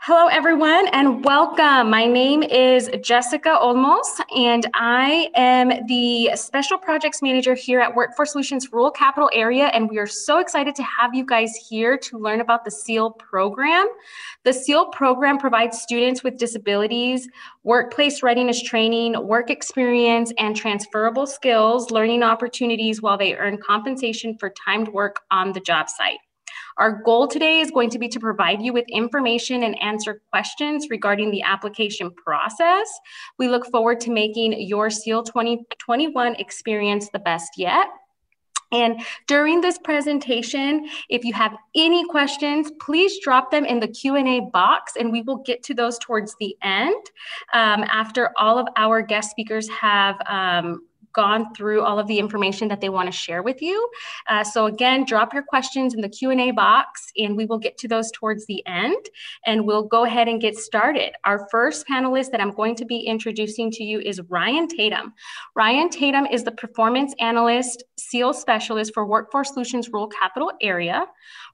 Hello, everyone, and welcome. My name is Jessica Olmos, and I am the Special Projects Manager here at Workforce Solutions Rural Capital Area, and we are so excited to have you guys here to learn about the SEAL program. The SEAL program provides students with disabilities, workplace readiness training, work experience, and transferable skills, learning opportunities while they earn compensation for timed work on the job site. Our goal today is going to be to provide you with information and answer questions regarding the application process. We look forward to making your SEAL 2021 experience the best yet. And during this presentation, if you have any questions, please drop them in the Q&A box and we will get to those towards the end after all of our guest speakers have gone through all of the information that they want to share with you. So again, drop your questions in the Q&A box and we will get to those towards the end and we'll go ahead and get started. Our first panelist that I'm going to be introducing to you is Ryan Tatum. Ryan Tatum is the Performance Analyst SEAL Specialist for Workforce Solutions Rural Capital Area.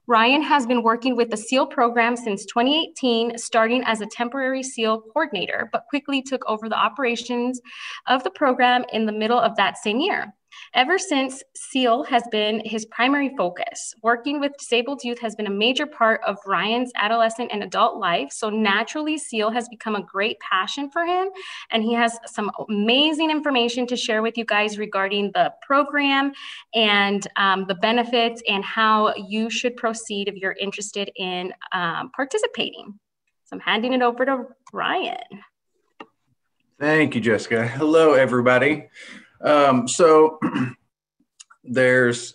Ryan has been working with the SEAL program since 2018, starting as a temporary SEAL coordinator, but quickly took over the operations of the program in the middle of that same year. Ever since, SEAL has been his primary focus. Working with disabled youth has been a major part of Ryan's adolescent and adult life, so naturally SEAL has become a great passion for him, and he has some amazing information to share with you guys regarding the program and the benefits and how you should proceed if you're interested in participating. So I'm handing it over to Ryan. Thank you, Jessica. Hello, everybody. So there's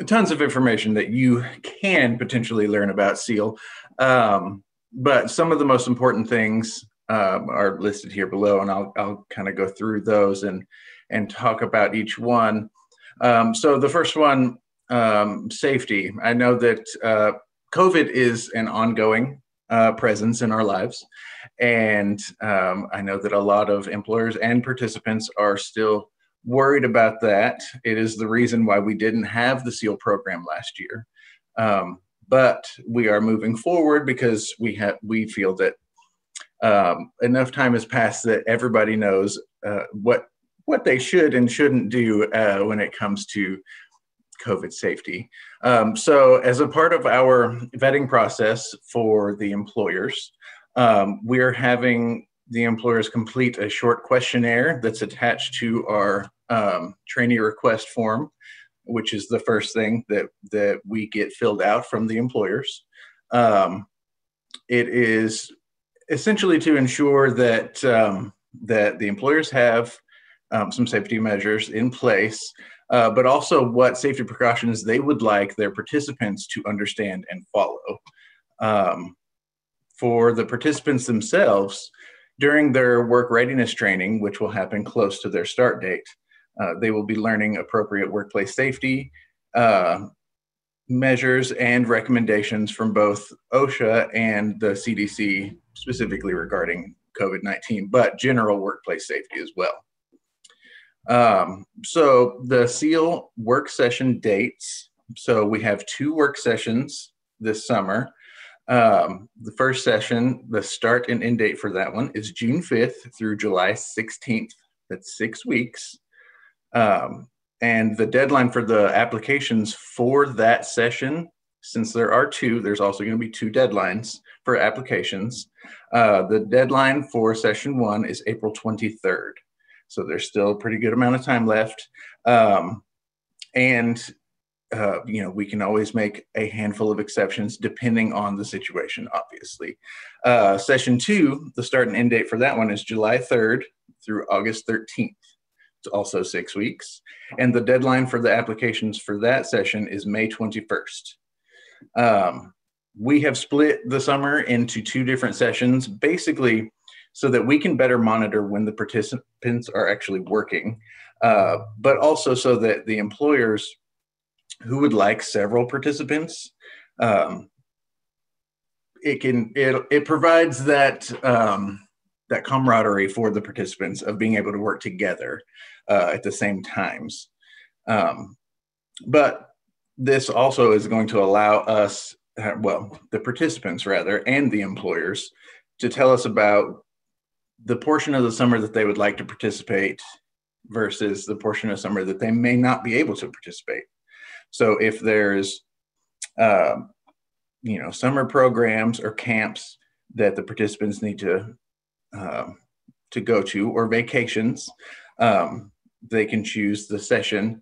tons of information that you can potentially learn about SEAL, but some of the most important things are listed here below, and I'll kind of go through those and talk about each one. So the first one, safety. I know that COVID is an ongoing presence in our lives, and I know that a lot of employers and participants are still worried about that. It is the reason why we didn't have the SEAL program last year. But we are moving forward because we feel that enough time has passed that everybody knows what they should and shouldn't do when it comes to COVID safety. So as a part of our vetting process for the employers, we're having the employers complete a short questionnaire that's attached to our trainee request form, which is the first thing that we get filled out from the employers. It is essentially to ensure that that the employers have some safety measures in place, but also what safety precautions they would like their participants to understand and follow. For the participants themselves, during their work readiness training, which will happen close to their start date, they will be learning appropriate workplace safety measures and recommendations from both OSHA and the CDC, specifically regarding COVID-19, but general workplace safety as well. So the SEAL work session dates. So we have 2 work sessions this summer. The first session, the start and end date for that one is June 5th through July 16th. That's 6 weeks. And the deadline for the applications for that session, since there are 2, there's also going to be 2 deadlines for applications. The deadline for session 1 is April 23rd. So there's still a pretty good amount of time left. You know, we can always make a handful of exceptions depending on the situation, obviously. Session 2, the start and end date for that one is July 3rd through August 13th. It's also 6 weeks. And the deadline for the applications for that session is May 21st. We have split the summer into 2 different sessions, basically so that we can better monitor when the participants are actually working, but also so that the employers who would like several participants, it provides that that camaraderie for the participants of being able to work together at the same times. But this also is going to allow us the participants rather, and the employers to tell us about the portion of the summer that they would like to participate versus the portion of summer that they may not be able to participate. So if there's, summer programs or camps that the participants need to go to, or vacations, they can choose the session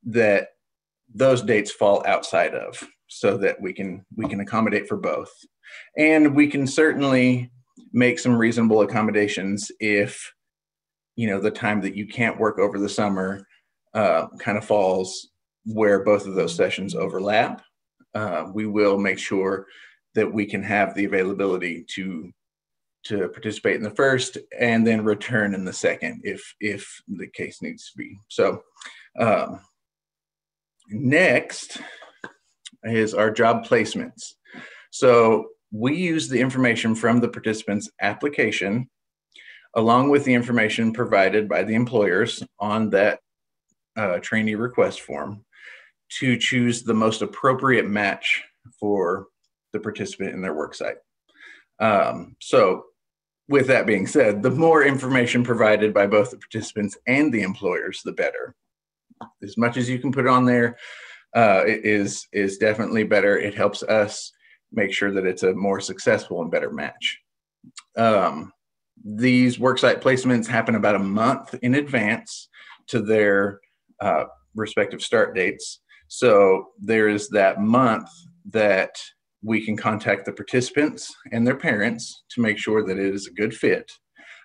that those dates fall outside of, so that we can accommodate for both. And we can certainly make some reasonable accommodations if, the time that you can't work over the summer kind of falls where both of those sessions overlap. We will make sure that we can have the availability to participate in the first and then return in the second if the case needs to be. So next is our job placements. So we use the information from the participant's application along with the information provided by the employers on that trainee request form to choose the most appropriate match for the participant in their worksite. So with that being said, the more information provided by both the participants and the employers, the better. As much as you can put on there is definitely better. It helps us make sure that it's a more successful and better match. These worksite placements happen about a month in advance to their respective start dates. So there is that month that we can contact the participants and their parents to make sure that it is a good fit,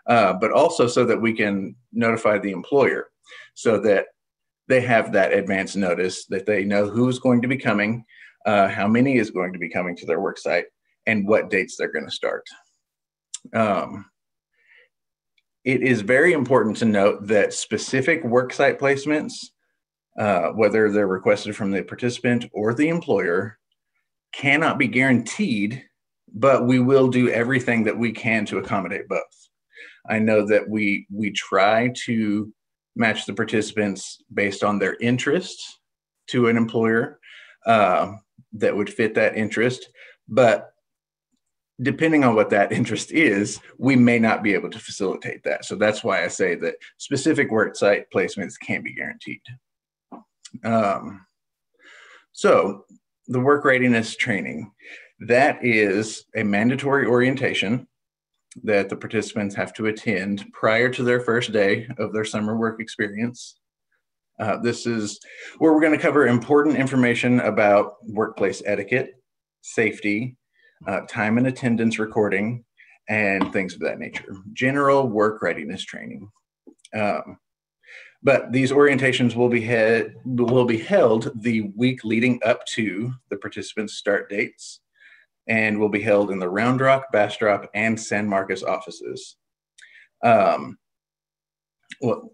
but also so that we can notify the employer so that they have that advance notice, that they know who's going to be coming, how many is going to be coming to their worksite, and what dates they're going to start. It is very important to note that specific worksite placements, whether they're requested from the participant or the employer, cannot be guaranteed, but we will do everything that we can to accommodate both. I know that we try to match the participants based on their interests to an employer that would fit that interest, but depending on what that interest is, we may not be able to facilitate that. So that's why I say that specific worksite placements can't be guaranteed. So the work readiness training, that is a mandatory orientation that the participants have to attend prior to their first day of their summer work experience. This is where we're going to cover important information about workplace etiquette, safety, time and attendance recording, and things of that nature. General work readiness training. But these orientations will be held the week leading up to the participants' start dates, and will be held in the Round Rock, Bastrop, and San Marcos offices.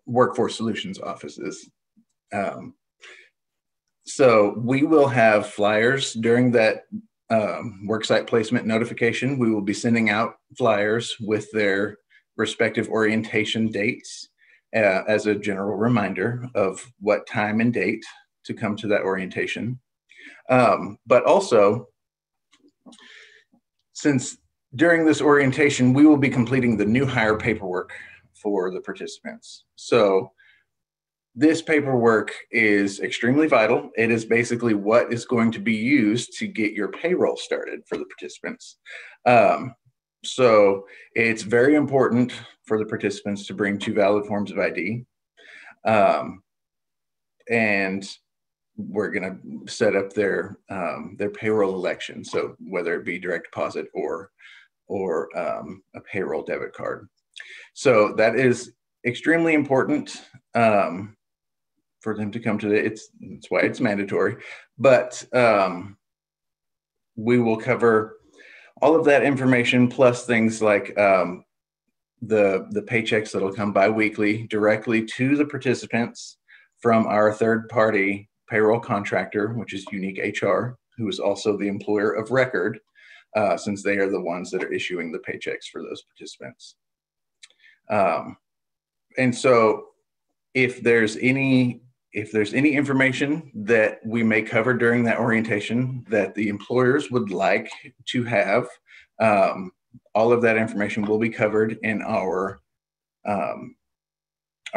Workforce Solutions offices. So we will have flyers during that worksite placement notification. We will be sending out flyers with their respective orientation dates as a general reminder of what time and date to come to that orientation. But also, since during this orientation, we will be completing the new hire paperwork for the participants. So this paperwork is extremely vital. It is basically what is going to be used to get your payroll started for the participants. So it's very important for the participants to bring 2 valid forms of ID. And we're going to set up their payroll election. So whether it be direct deposit or a payroll debit card. So that is extremely important for them to come to that's why it's mandatory. But we will cover all of that information, plus things like the paychecks that'll come bi-weekly directly to the participants from our third-party payroll contractor, which is Unique HR, who is also the employer of record, since they are the ones that are issuing the paychecks for those participants. And so if there's any if there's any information that we may cover during that orientation that the employers would like to have, all of that information will be covered in our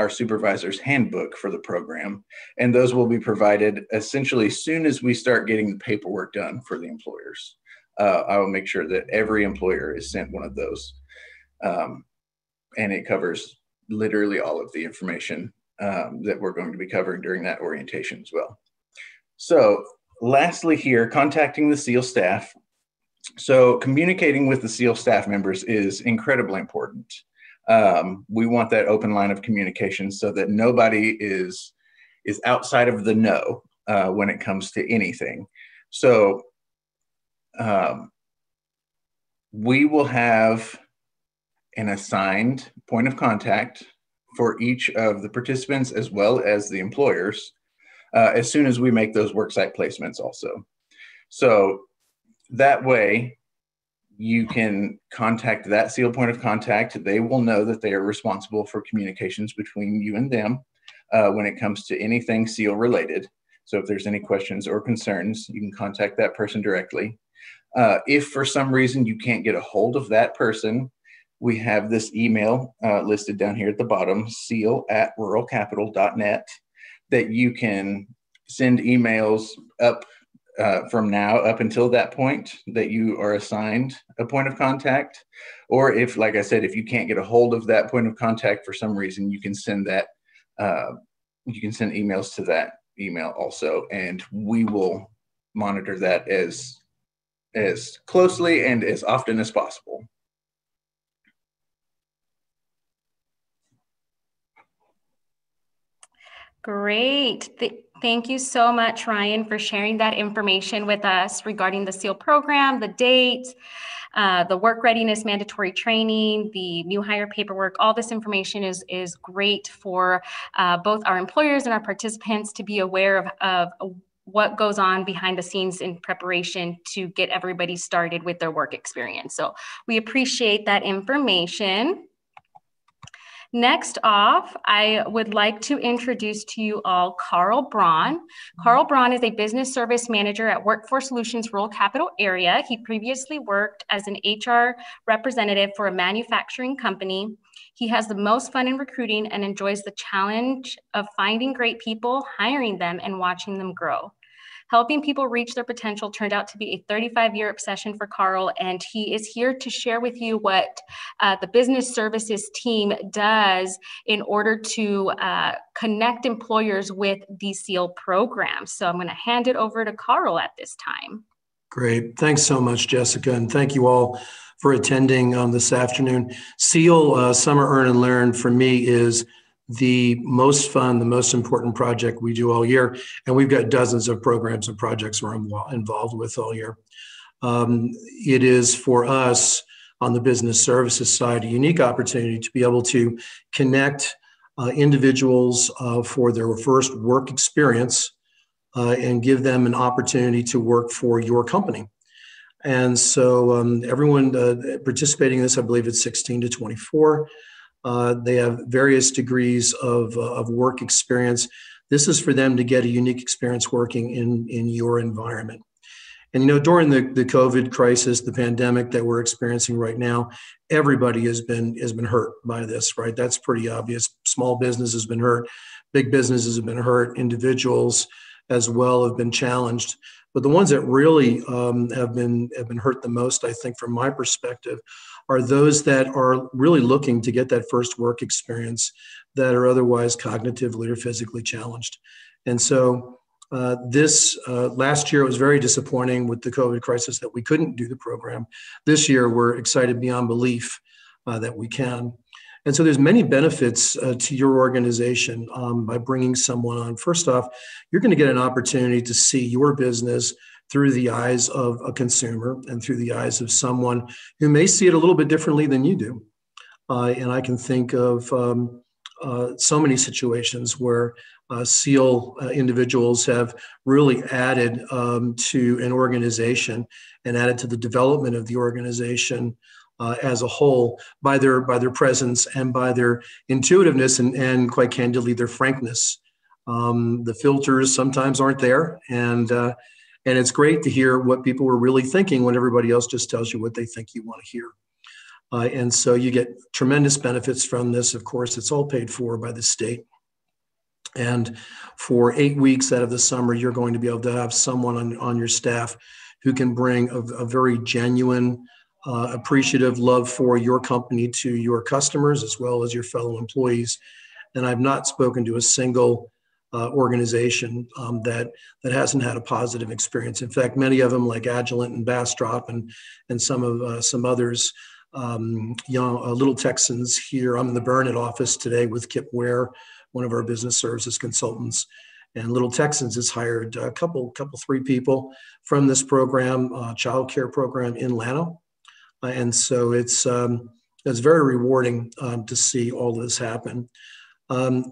supervisor's handbook for the program. And those will be provided essentially as soon as we start getting the paperwork done for the employers. I will make sure that every employer is sent one of those. And it covers literally all of the information that we're going to be covering during that orientation as well. So lastly here, contacting the SEAL staff. So communicating with the SEAL staff members is incredibly important. We want that open line of communication so that nobody is outside of the know when it comes to anything. So we will have an assigned point of contact for each of the participants as well as the employers as soon as we make those worksite placements also. So that way you can contact that SEAL point of contact. They will know that they are responsible for communications between you and them when it comes to anything SEAL related. So if there's any questions or concerns, you can contact that person directly. If for some reason you can't get a hold of that person, we have this email listed down here at the bottom, seal@ruralcapital.net, that you can send emails up from now up until that point that you are assigned a point of contact. Or if, like I said, if you can't get a hold of that point of contact for some reason, you can send that, you can send emails to that email also, and we will monitor that as closely and as often as possible. Great. Thank you so much, Ryan, for sharing that information with us regarding the SEAL program, the date, the work readiness mandatory training, the new hire paperwork. All this information is great for both our employers and our participants to be aware of what goes on behind the scenes in preparation to get everybody started with their work experience. So we appreciate that information. Next off, I would like to introduce to you all Carl Braun. Carl Braun is a business service manager at Workforce Solutions Rural Capital Area. He previously worked as an HR representative for a manufacturing company. He has the most fun in recruiting and enjoys the challenge of finding great people, hiring them, and watching them grow. Helping people reach their potential turned out to be a 35-year obsession for Carl, and he is here to share with you what the business services team does in order to connect employers with these SEAL programs. So I'm going to hand it over to Carl at this time. Great. Thanks so much, Jessica, and thank you all for attending this afternoon. SEAL Summer Earn and Learn for me is the most fun, the most important project we do all year. And we've got dozens of programs and projects we're involved with all year. It is for us on the business services side, a unique opportunity to be able to connect individuals for their first work experience and give them an opportunity to work for your company. And so everyone participating in this, I believe it's 16 to 24. They have various degrees of work experience. This is for them to get a unique experience working in your environment. And, you know, during the COVID crisis, the pandemic that we're experiencing right now, everybody has been hurt by this, right? That's pretty obvious. Small business has been hurt. Big businesses have been hurt. Individuals as well have been challenged. But the ones that really have been hurt the most, I think, from my perspective, are those that are really looking to get that first work experience that are otherwise cognitively or physically challenged. And so this last year was very disappointing with the COVID crisis that we couldn't do the program. This year, we're excited beyond belief that we can. And so there's many benefits to your organization by bringing someone on. First off, you're going to get an opportunity to see your business through the eyes of a consumer and through the eyes of someone who may see it a little bit differently than you do. And I can think of so many situations where SEAL individuals have really added to an organization and added to the development of the organization as a whole by their presence and by their intuitiveness and quite candidly, their frankness The filters sometimes aren't there, and it's great to hear what people are really thinking when everybody else just tells you what they think you want to hear. And so you get tremendous benefits from this. Of course, it's all paid for by the state. And for 8 weeks out of the summer, you're going to be able to have someone on your staff who can bring a very genuine, appreciative love for your company to your customers as well as your fellow employees. And I've not spoken to a single organization that hasn't had a positive experience. In fact, many of them, like Agilent and Bastrop and some others, young Little Texans here. I'm in the Burnett office today with Kip Ware, one of our business services consultants. And Little Texans has hired a couple, 3 people from this program, child care program in Llano. And so it's very rewarding to see all of this happen.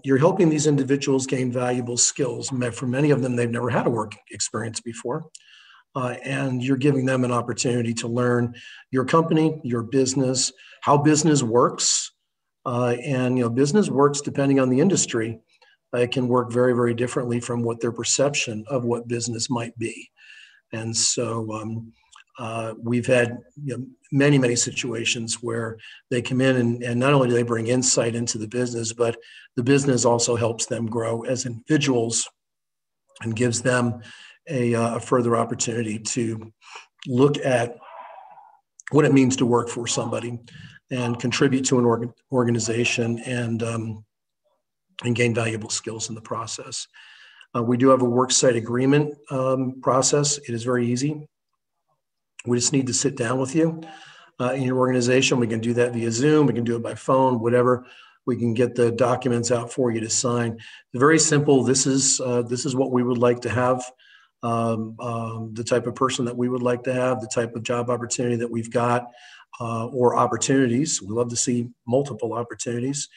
You're helping these individuals gain valuable skills. For many of them, they've never had a work experience before. And you're giving them an opportunity to learn your company, your business, how business works. And business works depending on the industry. It can work very, very differently from what their perception of what business might be. And so we've had many, many situations where they come in and not only do they bring insight into the business, but the business also helps them grow as individuals and gives them a further opportunity to look at what it means to work for somebody and contribute to an organization and gain valuable skills in the process. We do have a Worksite Agreement process. It is very easy. We just need to sit down with you in your organization. We can do that via Zoom. We can do it by phone, whatever. We can get the documents out for you to sign. Very simple. This is what we would like to have. The type of person that we would like to have, the type of job opportunity that we've got, or opportunities. We love to see multiple opportunities.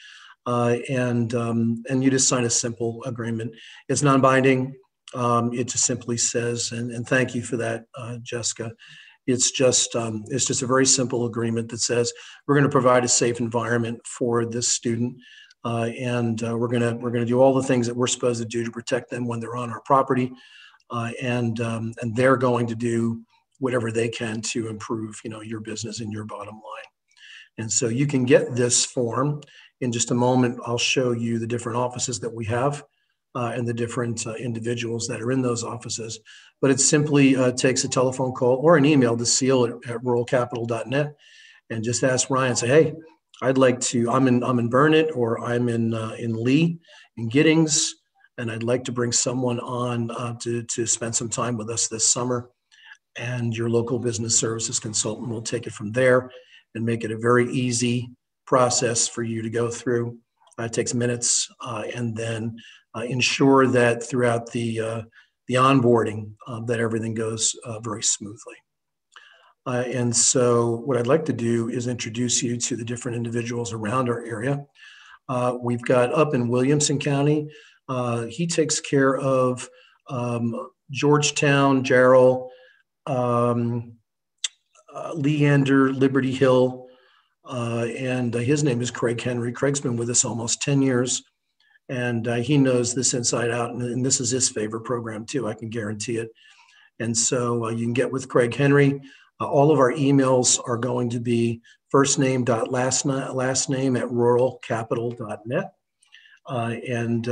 And you just sign a simple agreement. It's non-binding. It just simply says, and thank you for that, Jessica. It's just a very simple agreement that says we're going to provide a safe environment for this student, and we're going to do all the things that we're supposed to do to protect them when they're on our property, and they're going to do whatever they can to improve, your business and your bottom line. And so you can get this form. In just a moment, I'll show you the different offices that we have and the different individuals that are in those offices. But it simply takes a telephone call or an email to seal at ruralcapital.net and just ask Ryan, say, hey, I'd like to, I'm in Burnett or I'm in Lee, in Giddings, and I'd like to bring someone on to spend some time with us this summer. And your local business services consultant will take it from there and make it a very easy process for you to go through. It takes minutes, and then ensure that throughout the onboarding that everything goes very smoothly. And so what I'd like to do is introduce you to the different individuals around our area. We've got up in Williamson County, he takes care of Georgetown, Jarrell, Leander, Liberty Hill, and his name is Craig Henry. Craig's been with us almost 10 years, and he knows this inside out, and this is his favorite program too, I can guarantee it. And so you can get with Craig Henry. All of our emails are going to be first name dot last name at ruralcapital.net. And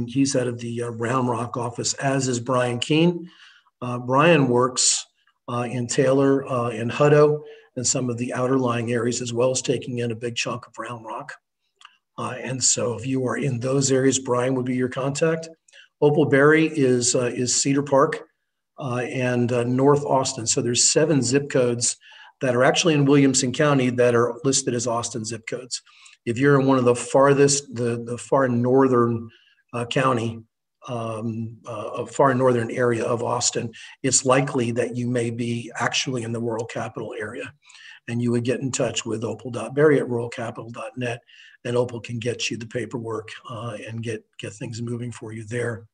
he's out of the Round Rock office, as is Brian Keene. Brian works in Taylor and Hutto and some of the outer lying areas, as well as taking in a big chunk of Round Rock. And so if you are in those areas, Brian would be your contact. Opal Berry is Cedar Park and North Austin. So there's 7 zip codes that are actually in Williamson County that are listed as Austin zip codes. If you're in one of the farthest, the far northern county, a far northern area of Austin, it's likely that you may be actually in the rural capital area. And you would get in touch with opal.berry at ruralcapital.net, and Opal can get you the paperwork and get things moving for you there.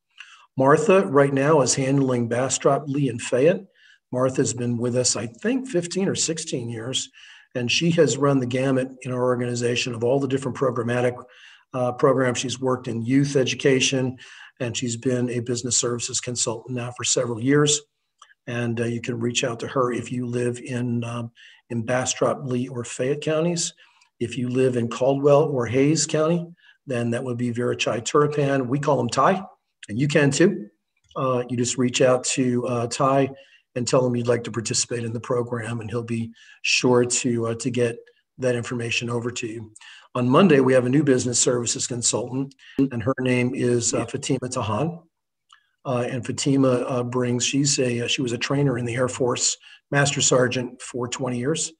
Martha right now is handling Bastrop, Lee, and Fayette. Martha's been with us, I think, 15 or 16 years, and she has run the gamut in our organization of all the different programmatic programs. She's worked in youth education, and she's been a business services consultant now for several years. And you can reach out to her if you live in Bastrop, Lee, or Fayette counties. If you live in Caldwell or Hayes County, then that would be Virachai Turapan. We call him Ty, and you can too. You just reach out to Ty and tell him you'd like to participate in the program, and he'll be sure to get that information over to you. On Monday, we have a new business services consultant, and her name is Fatima Tahan. And Fatima she was a trainer in the Air Force, Master Sergeant for 20 years.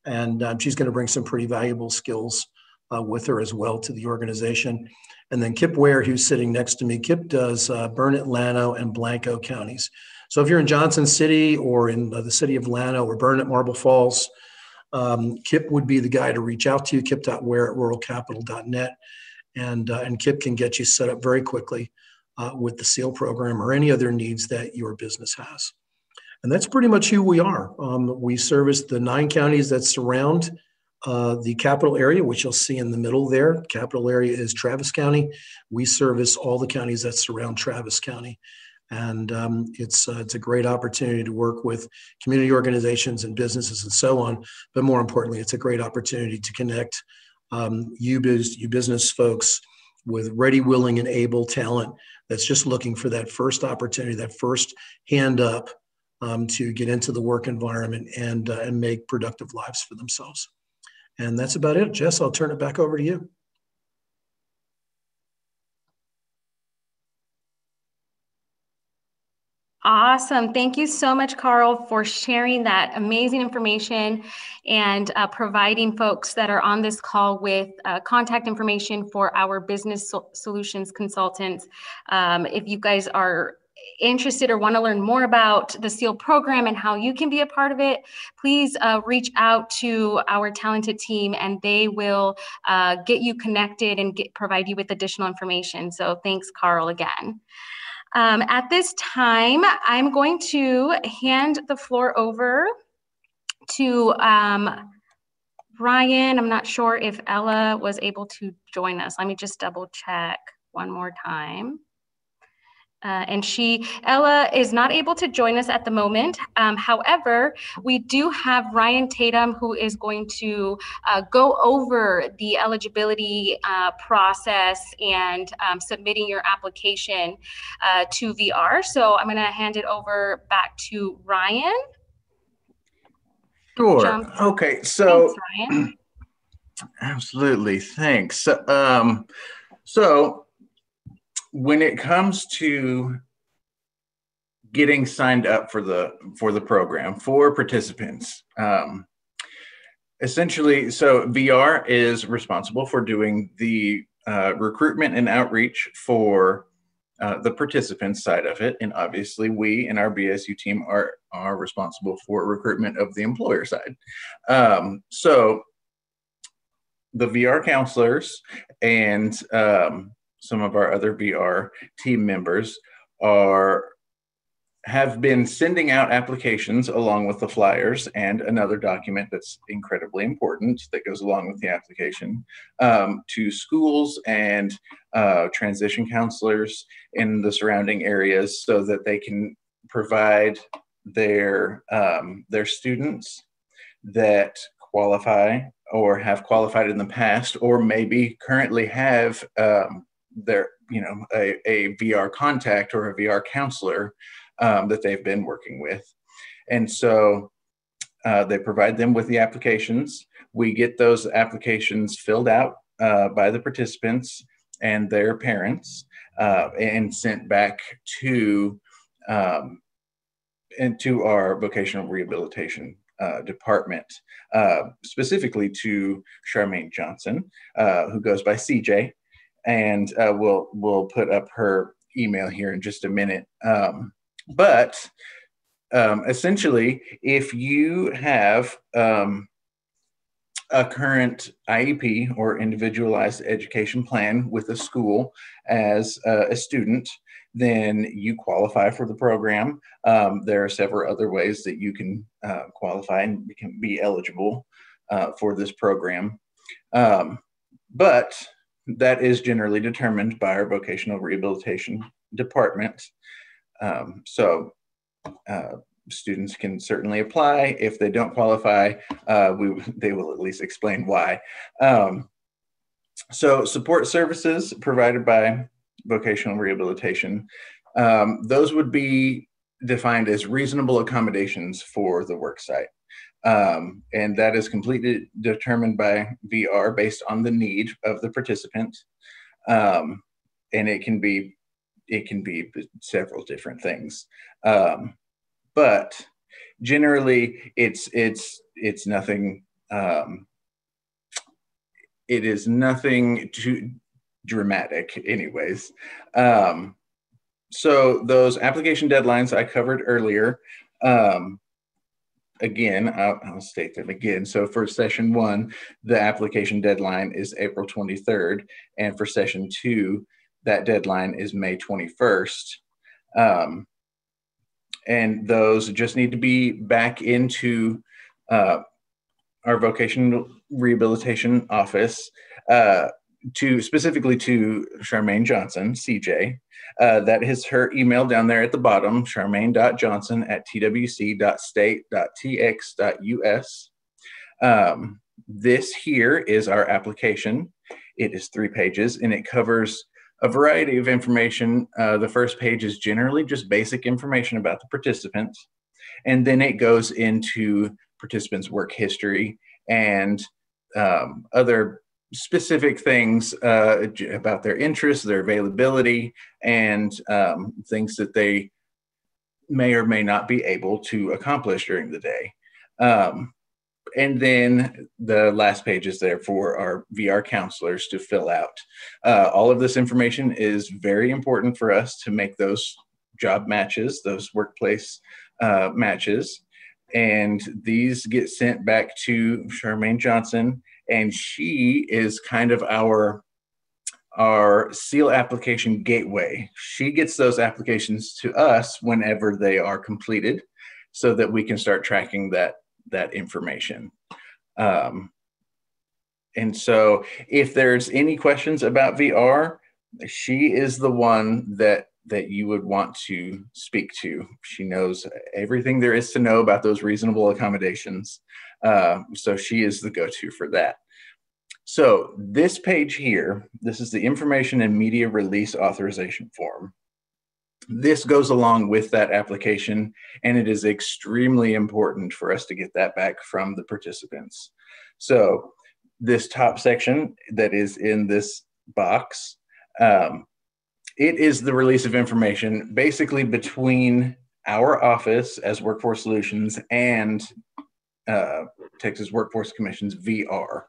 And she's going to bring some pretty valuable skills with her as well to the organization. And then Kip Ware, who's sitting next to me, Kip does Burnett, Llano, and Blanco counties. So if you're in Johnson City or in the city of Llano or Burnett, Marble Falls, Kip would be the guy to reach out to, kip.ware@ruralcapital.net. And Kip can get you set up very quickly with the SEAL program or any other needs that your business has. And that's pretty much who we are. We service the 9 counties that surround the capital area, which you'll see in the middle there. Capital area is Travis County. We service all the counties that surround Travis County. And it's a great opportunity to work with community organizations and businesses and so on. But more importantly, it's a great opportunity to connect you business folks with ready, willing, and able talent that's just looking for that first opportunity, that first hand up to get into the work environment and make productive lives for themselves. And that's about it. Jess, I'll turn it back over to you. Awesome. Thank you so much, Carl, for sharing that amazing information and providing folks that are on this call with contact information for our business solutions consultants. If you guys are interested or want to learn more about the SEAL program and how you can be a part of it, please reach out to our talented team and they will get you connected and provide you with additional information. So thanks, Carl, again. At this time, I'm going to hand the floor over to Ryan. I'm not sure if Ella was able to join us. Let me just double check one more time. Ella is not able to join us at the moment. However, we do have Ryan Tatum, who is going to go over the eligibility process and submitting your application to VR. So I'm going to hand it over back to Ryan. Sure. Okay. So, thanks, Ryan. Absolutely. Thanks. So when it comes to getting signed up for the program for participants, essentially, so VR is responsible for doing the recruitment and outreach for the participants side of it, and obviously we and our BSU team are responsible for recruitment of the employer side. So the VR counselors and some of our other VR team members have been sending out applications along with the flyers and another document that's incredibly important that goes along with the application to schools and transition counselors in the surrounding areas so that they can provide their students that qualify or have qualified in the past or maybe currently have a VR contact or a VR counselor that they've been working with. And so they provide them with the applications. We get those applications filled out by the participants and their parents and sent back to our vocational rehabilitation department, specifically to Charmaine Johnson, who goes by CJ. And we'll put up her email here in just a minute. But essentially, if you have a current IEP or individualized education plan with a school as a student, then you qualify for the program. There are several other ways that you can qualify and can be eligible for this program. But that is generally determined by our vocational rehabilitation department. So students can certainly apply. If they don't qualify, they will at least explain why. So support services provided by Vocational Rehabilitation, those would be defined as reasonable accommodations for the worksite. And that is completely determined by VR based on the need of the participant. And it can be several different things. But generally it's nothing, it is nothing too dramatic anyways. So those application deadlines I covered earlier, again, I'll state them again. So for session 1, the application deadline is April 23rd. And for session 2, that deadline is May 21st. And those just need to be back into our vocational rehabilitation office, specifically to Charmaine Johnson, CJ. That is her email down there at the bottom, charmaine.johnson@twc.state.tx.us. This here is our application. It is 3 pages and it covers a variety of information. The first page is generally just basic information about the participant. And then it goes into participants' work history and other specific things about their interests, their availability, and things that they may or may not be able to accomplish during the day. And then the last page is there for our VR counselors to fill out. All of this information is very important for us to make those job matches, those workplace matches. And these get sent back to Charmaine Johnson, and she is kind of our SEAL application gateway. She gets those applications to us whenever they are completed so that we can start tracking that information. And so if there's any questions about VR, she is the one that you would want to speak to. She knows everything there is to know about those reasonable accommodations. So she is the go-to for that. So this page here, this is the information and media release authorization form. This goes along with that application, and it is extremely important for us to get that back from the participants. So this top section that is in this box, it is the release of information basically between our office as Workforce Solutions and Texas Workforce Commission's VR.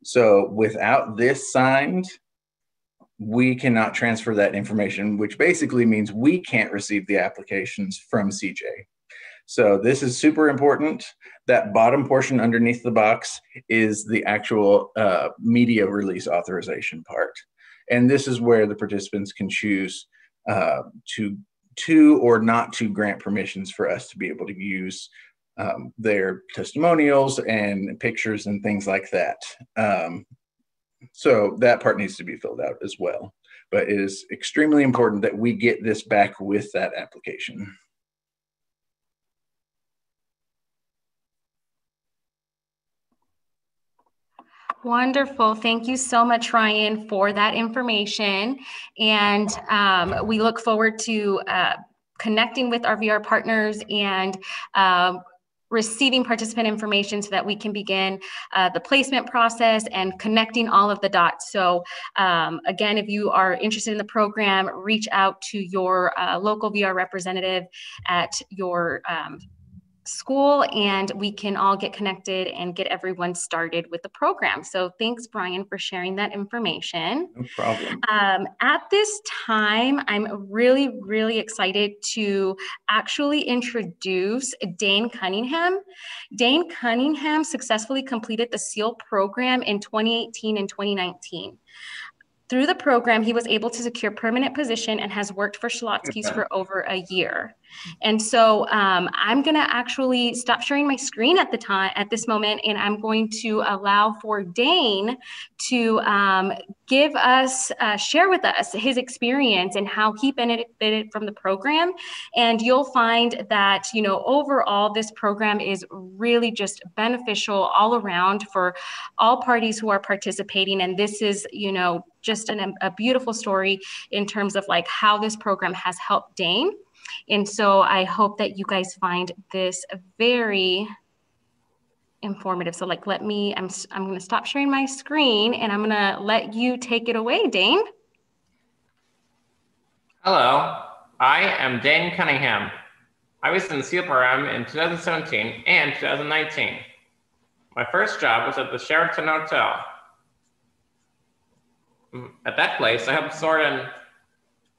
So without this signed, we cannot transfer that information, which basically means we can't receive the applications from CJ. So this is super important. That bottom portion underneath the box is the actual media release authorization part. And this is where the participants can choose to or not to grant permissions for us to be able to use their testimonials and pictures and things like that. So that part needs to be filled out as well. But it is extremely important that we get this back with that application. Wonderful. Thank you so much, Ryan, for that information. And we look forward to connecting with our VR partners and receiving participant information so that we can begin the placement process and connecting all of the dots. So again, if you are interested in the program, reach out to your local VR representative at your school, and we can all get connected and get everyone started with the program. So thanks, Brian, for sharing that information. No problem. At this time, I'm really, really excited to actually introduce Dane Cunningham. Dane Cunningham successfully completed the SEAL program in 2018 and 2019. Through the program, he was able to secure permanent position and has worked for Schlotzsky's for over a year. And so I'm going to actually stop sharing my screen at this moment, and I'm going to allow for Dane to share with us his experience and how he benefited from the program. And you'll find that, overall, this program is really just beneficial all around for all parties who are participating. And this is, just a beautiful story in terms of like how this program has helped Dane. And so I hope that you guys find this very informative. So like, I'm going to stop sharing my screen and I'm going to let you take it away, Dane. Hello, I am Dane Cunningham. I was in the SEAL program in 2017 and 2019. My first job was at the Sheraton Hotel. At that place, I helped sort and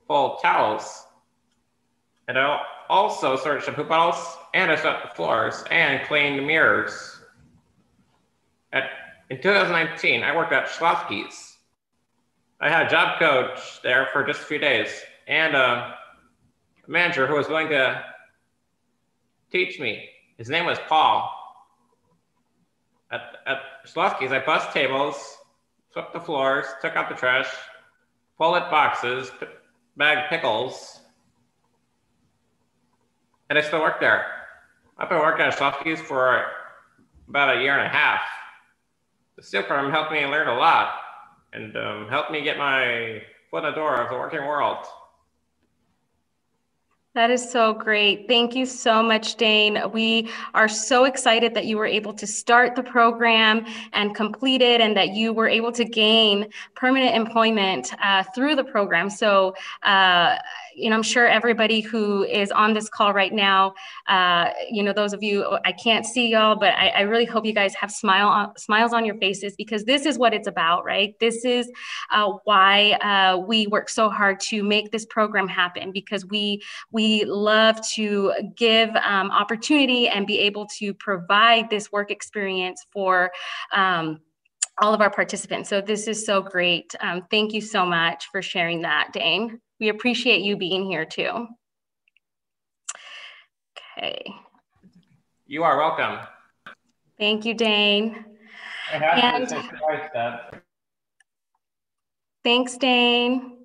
fold towels. And I also sorted shampoo bottles, and I swept the floors and cleaned mirrors. In 2019, I worked at Schlotzsky's. I had a job coach there for just a few days, and a manager who was willing to teach me. His name was Paul. At Schlotzsky's, I bussed tables, swept the floors, took out the trash, folded boxes, bagged pickles, and I still work there. I've been working at Schlotzsky's for about a year and a half. The SEAL program helped me learn a lot and helped me get my foot in the door of the working world. That is so great. Thank you so much, Dane. We are so excited that you were able to start the program and complete it, and that you were able to gain permanent employment through the program. So, I'm sure everybody who is on this call right now, those of you, I can't see y'all, but I really hope you guys have smiles on your faces, because this is what it's about, right? This is why we work so hard to make this program happen, because we love to give opportunity and be able to provide this work experience for all of our participants. So this is so great. Thank you so much for sharing that, Dane. We appreciate you being here too. Okay. You are welcome. Thank you, Dane. I have to say twice that. Thanks, Dane.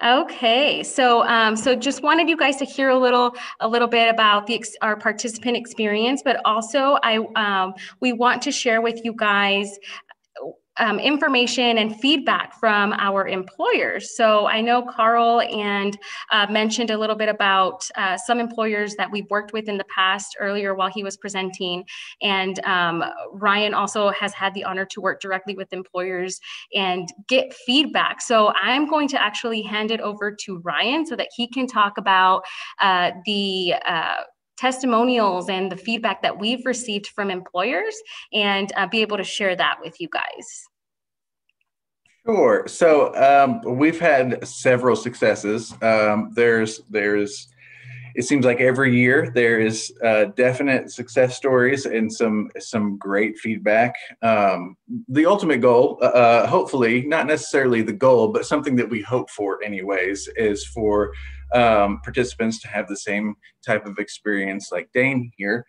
Okay, so just wanted you guys to hear a little bit about our participant experience, but also we want to share with you guys information and feedback from our employers. So I know Carl mentioned a little bit about some employers that we've worked with in the past earlier while he was presenting. And Ryan also has had the honor to work directly with employers and get feedback. So I'm going to actually hand it over to Ryan so that he can talk about the testimonials and the feedback that we've received from employers, and be able to share that with you guys. Sure. So we've had several successes. It seems like every year there is definite success stories and some great feedback. The ultimate goal, hopefully, not necessarily the goal, but something that we hope for anyways, is for participants to have the same type of experience like Dane here,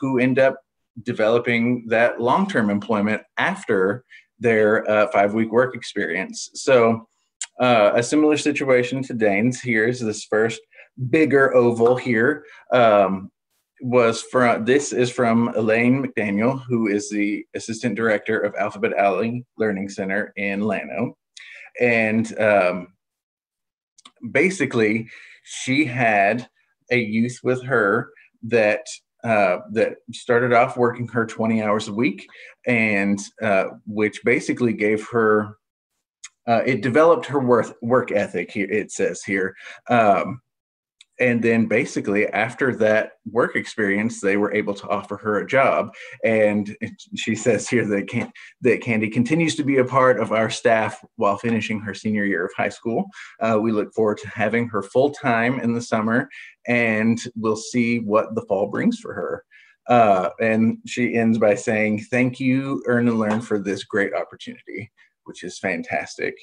who end up developing that long-term employment after their 5-week work experience. So a similar situation to Dane's. Here's this first bigger oval here. This is from Elaine McDaniel, who is the assistant director of Alphabet Alley Learning Center in Llano. And basically, she had a youth with her that started off working her 20 hours a week, and which basically gave her, it developed her work ethic, here it says here. And then basically after that work experience, they were able to offer her a job. And she says here that Candy continues to be a part of our staff while finishing her senior year of high school. We look forward to having her full time in the summer, and we'll see what the fall brings for her. And she ends by saying, "Thank you, Earn and Learn, for this great opportunity. which is fantastic.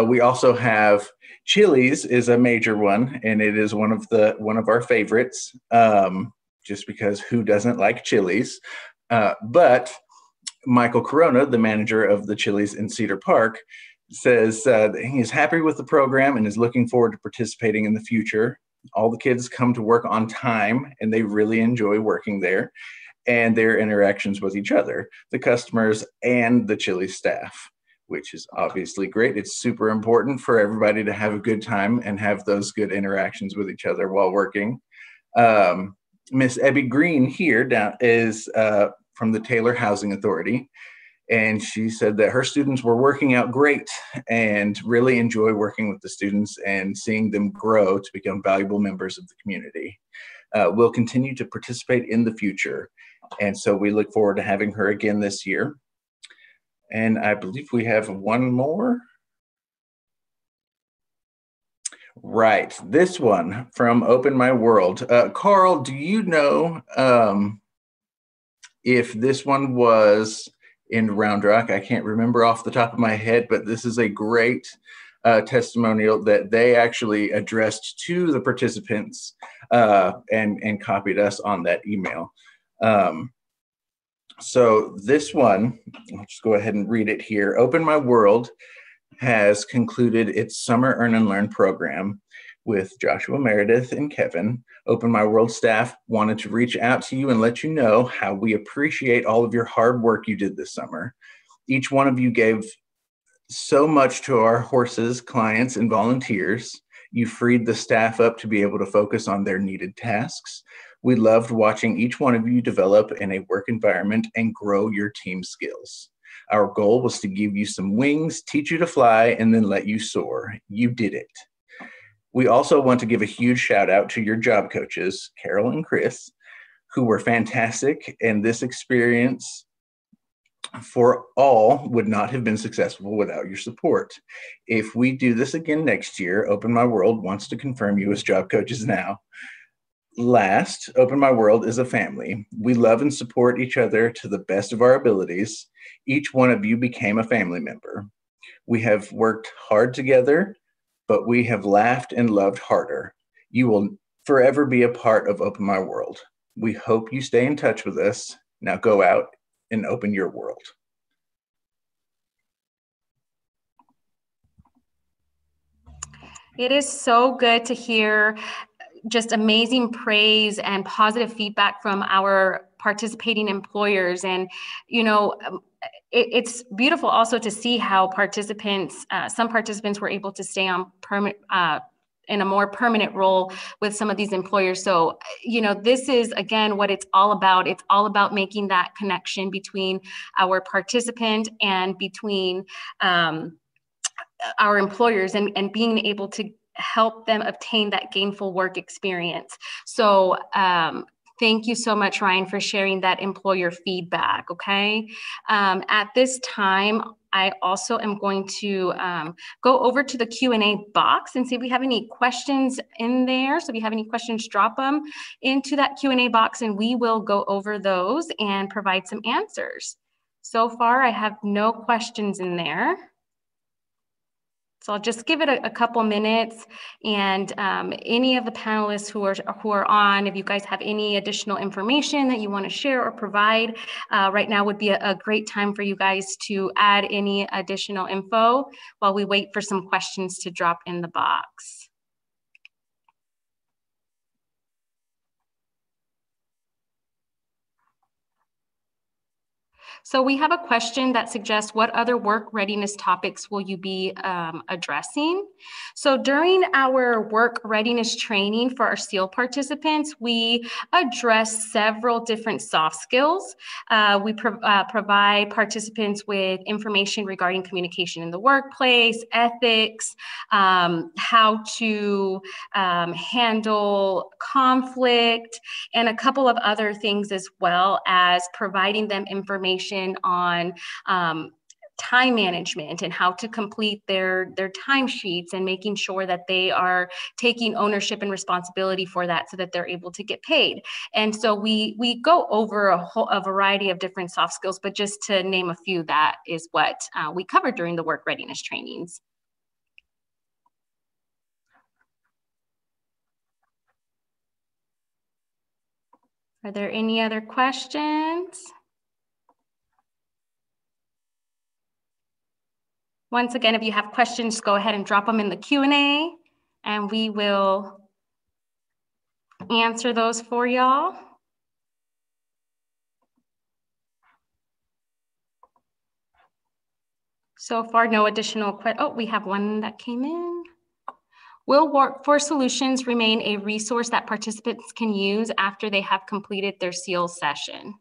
We also have Chili's is a major one, and it is one of our favorites, just because who doesn't like Chili's? But Michael Corona, the manager of the Chili's in Cedar Park, says that he is happy with the program and is looking forward to participating in the future. All the kids come to work on time, and they really enjoy working there and their interactions with each other, the customers and the Chili's staff, which is obviously great. It's super important for everybody to have a good time and have those good interactions with each other while working. Miss Ebby Green here is from the Taylor Housing Authority, and she said that her students were working out great and really enjoy working with the students and seeing them grow to become valuable members of the community. We'll continue to participate in the future, and so we look forward to having her again this year. And I believe we have one more. Right, this one from Open My World. Carl, do you know if this one was in Round Rock? I can't remember off the top of my head, but this is a great testimonial that they actually addressed to the participants and copied us on that email. So this one, I'll just go ahead and read it here. Open My World has concluded its Summer Earn and Learn program with Joshua Meredith and Kevin. Open My World staff wanted to reach out to you and let you know how we appreciate all of your hard work you did this summer. Each one of you gave so much to our horses, clients, and volunteers. You freed the staff up to be able to focus on their needed tasks. We loved watching each one of you develop in a work environment and grow your team skills. Our goal was to give you some wings, teach you to fly, and then let you soar. You did it. We also want to give a huge shout out to your job coaches, Carol and Chris, who were fantastic, and this experience for all would not have been successful without your support. If we do this again next year, Open My World wants to confirm you as job coaches now. Last, Open My World is a family. We love and support each other to the best of our abilities. Each one of you became a family member. We have worked hard together, but we have laughed and loved harder. You will forever be a part of Open My World. We hope you stay in touch with us. Now go out and open your world. It is so good to hear just amazing praise and positive feedback from our participating employers. And, you know, it's beautiful also to see how some participants were able to stay on in a more permanent role with some of these employers. So, you know, this is, again, what it's all about. It's all about making that connection between our participant and between our employers and being able to help them obtain that gainful work experience. So thank you so much, Ryan, for sharing that employer feedback, okay? At this time, I also am going to go over to the Q&A box and see if we have any questions in there. So if you have any questions, drop them into that Q&A box and we will go over those and provide some answers. So far, I have no questions in there. So I'll just give it a couple minutes, and any of the panelists who are on, if you guys have any additional information that you want to share or provide, right now would be a great time for you guys to add any additional info while we wait for some questions to drop in the box. So we have a question that suggests, what other work readiness topics will you be addressing? So during our work readiness training for our SEAL participants, we address several different soft skills. We provide participants with information regarding communication in the workplace, ethics, how to handle conflict, and a couple of other things, as well as providing them information on time management and how to complete their timesheets, and making sure that they are taking ownership and responsibility for that so that they're able to get paid. And so we go over a variety of different soft skills, but just to name a few, that is what we covered during the work readiness trainings. Are there any other questions? Once again, if you have questions, go ahead and drop them in the Q&A, and we will answer those for y'all. So far, no additional questions. Oh, we have one that came in. Will Workforce Solutions remain a resource that participants can use after they have completed their SEAL session?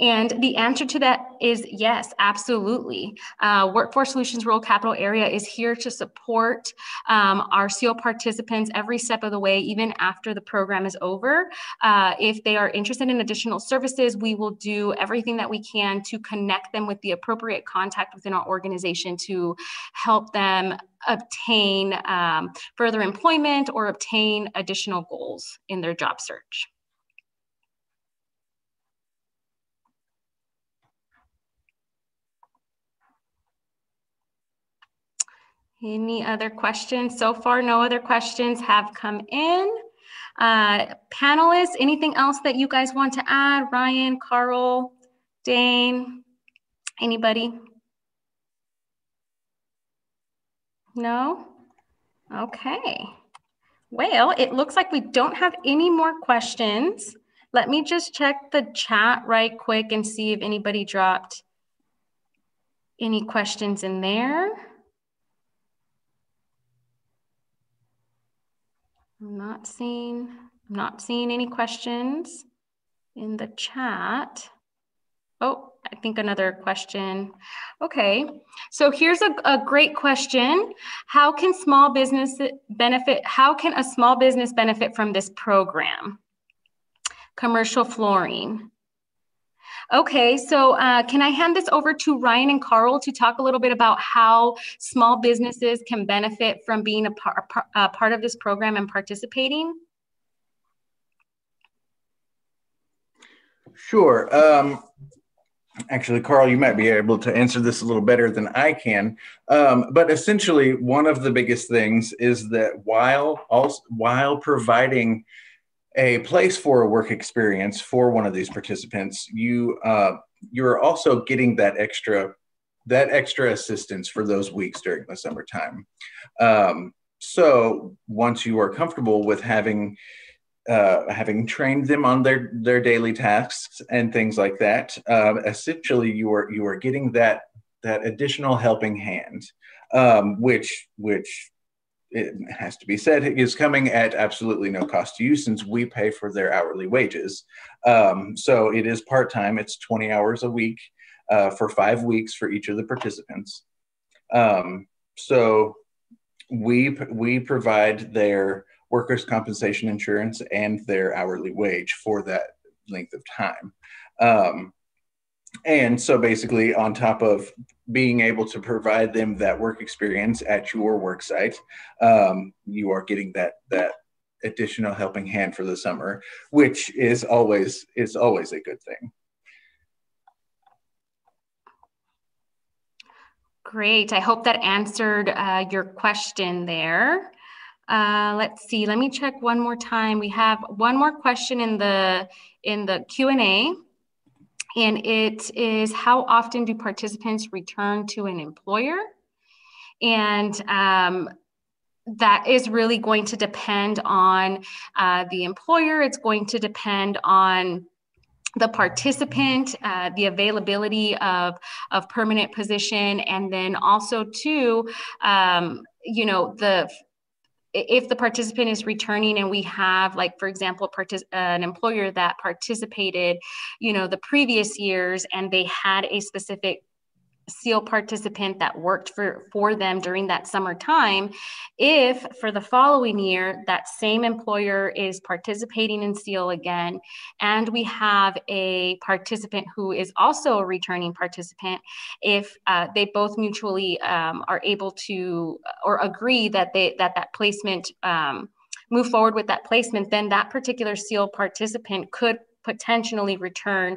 And the answer to that is yes, absolutely. Workforce Solutions Rural Capital Area is here to support our SEAL participants every step of the way, even after the program is over. If they are interested in additional services, we will do everything that we can to connect them with the appropriate contact within our organization to help them obtain further employment or obtain additional goals in their job search. Any other questions? So far, no other questions have come in. Panelists, anything else that you guys want to add? Ryan, Carl, Dane, anybody? No? Okay. Well, it looks like we don't have any more questions. Let me just check the chat right quick and see if anybody dropped any questions in there. I'm not seeing any questions in the chat. Oh, I think another question. Okay, so here's a great question. How can a small business benefit from this program? Commercial flooring. Okay, so can I hand this over to Ryan and Carl to talk a little bit about how small businesses can benefit from being a part of this program and participating? Sure. Actually, Carl, you might be able to answer this a little better than I can. But essentially, one of the biggest things is that while providing a place for a work experience for one of these participants, you're also getting that extra assistance for those weeks during the summertime. So once you are comfortable with having trained them on their daily tasks and things like that, essentially you are getting that additional helping hand, which it has to be said, is coming at absolutely no cost to you, since we pay for their hourly wages. So it is part-time. It's 20 hours a week for 5 weeks for each of the participants. So we provide their workers' compensation insurance and their hourly wage for that length of time. And so basically, on top of being able to provide them that work experience at your work site, you are getting that additional helping hand for the summer, which is always a good thing. Great. I hope that answered your question there. Let's see. Let me check one more time. We have one more question in the Q&A. And it is, how often do participants return to an employer? And that is really going to depend on the employer. It's going to depend on the participant, the availability of permanent position, and then also too, if the participant is returning and we have, like, for example, an employer that participated, the previous years, and they had a specific SEAL participant that worked for them during that summer time, if for the following year, that same employer is participating in SEAL again, and we have a participant who is also a returning participant, if they both mutually are able to or agree that that placement move forward with that placement, then that particular SEAL participant could potentially return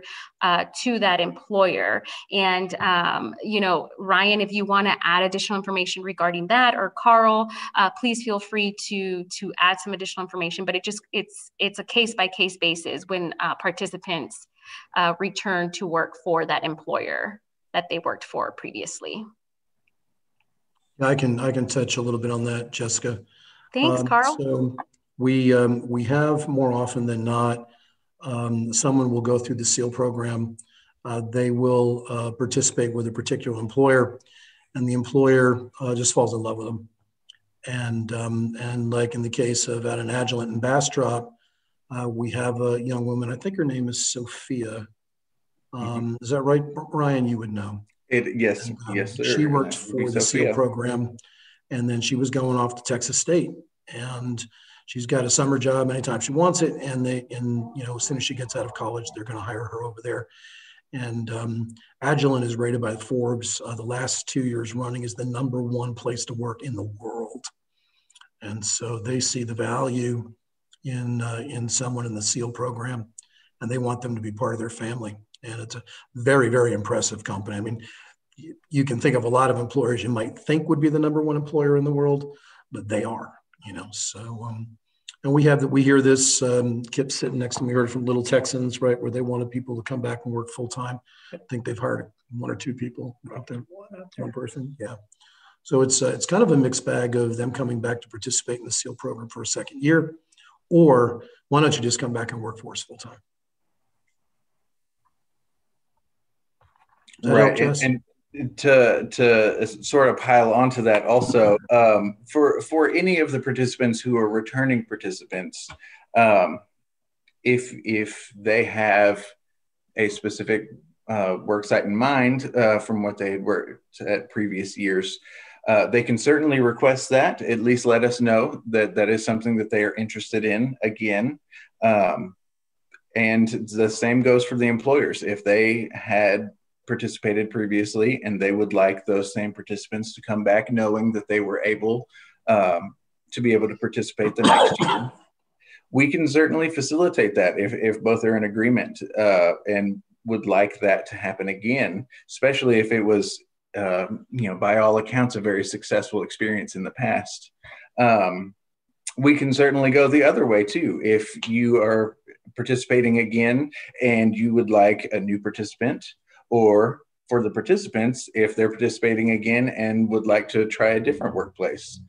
to that employer. And, you know, Ryan, if you want to add additional information regarding that, or Carl, please feel free to add some additional information. But it's a case-by-case basis when participants return to work for that employer that they worked for previously. I can touch a little bit on that, Jessica. Thanks, Carl. So we have more often than not, someone will go through the SEAL program. They will participate with a particular employer, and the employer just falls in love with them. And like in the case of at an Agilent in Bastrop, we have a young woman, I think her name is Sophia. Is that right, Ryan? You would know. Yes, and, yes, sir. She worked for the Sophia. SEAL program, and then she was going off to Texas State, and she's got a summer job anytime she wants it. And you know, as soon as she gets out of college, they're going to hire her over there. And Agilent is rated by Forbes the last 2 years running is the #1 place to work in the world. And so they see the value in someone in the SEAL program, and they want them to be part of their family. And it's a very, very impressive company. I mean, you can think of a lot of employers you might think would be the #1 employer in the world, but they are, you know. So, and we hear this, Kip's sitting next to me, heard from Little Texans, right, where they wanted people to come back and work full time. I think they've hired 1 or 2 people out there, one person, yeah. So it's kind of a mixed bag of them coming back to participate in the SEAL program for a second year, or why don't you just come back and work for us full time? Right, and to sort of pile onto that also, for any of the participants who are returning participants, if they have a specific work site in mind from what they had worked at previous years, they can certainly request that. At least let us know that that is something that they are interested in again. And the same goes for the employers. If they had participated previously and they would like those same participants to come back knowing that they were able to be able to participate the next year, we can certainly facilitate that if both are in agreement and would like that to happen again, especially if it was, you know, by all accounts, a very successful experience in the past. We can certainly go the other way too. If you are participating again and you would like a new participant, or for the participants, if they're participating again and would like to try a different workplace,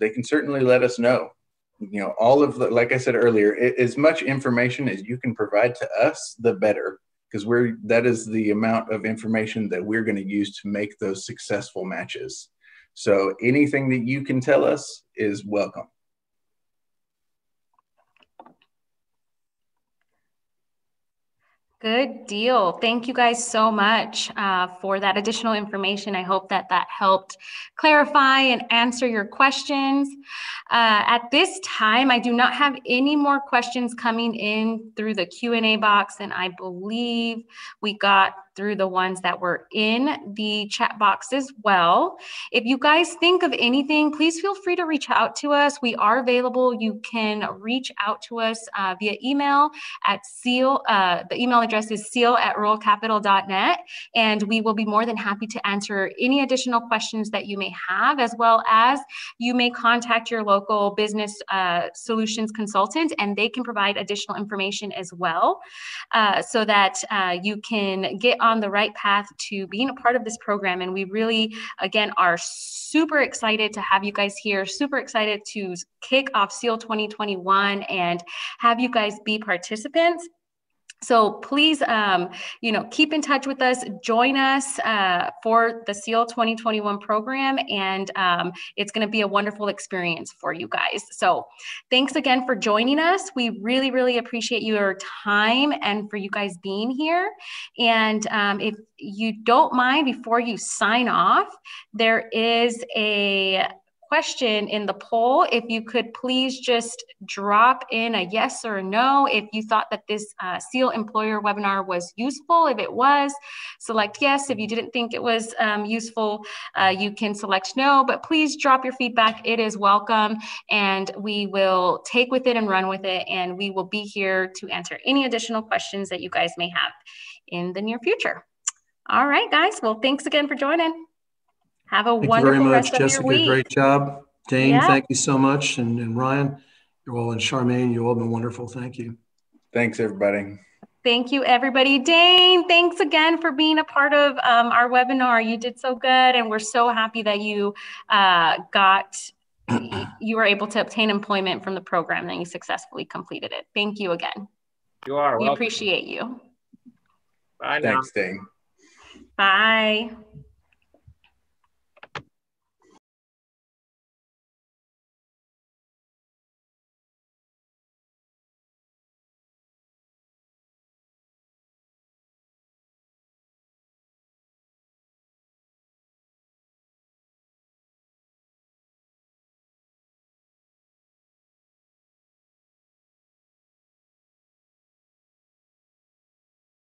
they can certainly let us know. You know, all of the, like I said earlier, as much information as you can provide to us, the better, because that is the amount of information that we're going to use to make those successful matches. So anything that you can tell us is welcome. Good deal. Thank you guys so much for that additional information. I hope that helped clarify and answer your questions. At this time, I do not have any more questions coming in through the Q&A box, and I believe we got through the ones that were in the chat box as well. If you guys think of anything, please feel free to reach out to us. We are available. You can reach out to us via email at seal. The email address is seal@rollcapital.net, and we will be more than happy to answer any additional questions that you may have, as well as you may contact your local business solutions consultant, and they can provide additional information as well, so that you can get on the right path to being a part of this program. And we really, again, are super excited to have you guys here, super excited to kick off SEAL 2021 and have you guys be participants. So please, keep in touch with us, join us for the SEAL 2021 program, and it's going to be a wonderful experience for you guys. So thanks again for joining us. We really, really appreciate your time and for you guys being here. And if you don't mind, before you sign off, there is a question in the poll. If you could please just drop in a yes or a no if you thought that this SEAL employer webinar was useful. If it was, select yes. If you didn't think it was useful, you can select no, but please drop your feedback. It is welcome, and we will take with it and run with it, and we will be here to answer any additional questions that you guys may have in the near future. All right, guys. Well, thanks again for joining. Have a wonderful rest of your week. Great job. Dane, yeah. Thank you so much. And Ryan, you all, and Charmaine, you all been wonderful. Thank you. Thanks, everybody. Thank you, everybody. Dane, thanks again for being a part of our webinar. You did so good, and we're so happy that you you were able to obtain employment from the program and you successfully completed it. Thank you again. You are welcome. We appreciate you. Bye now. Thanks, Dane. Bye.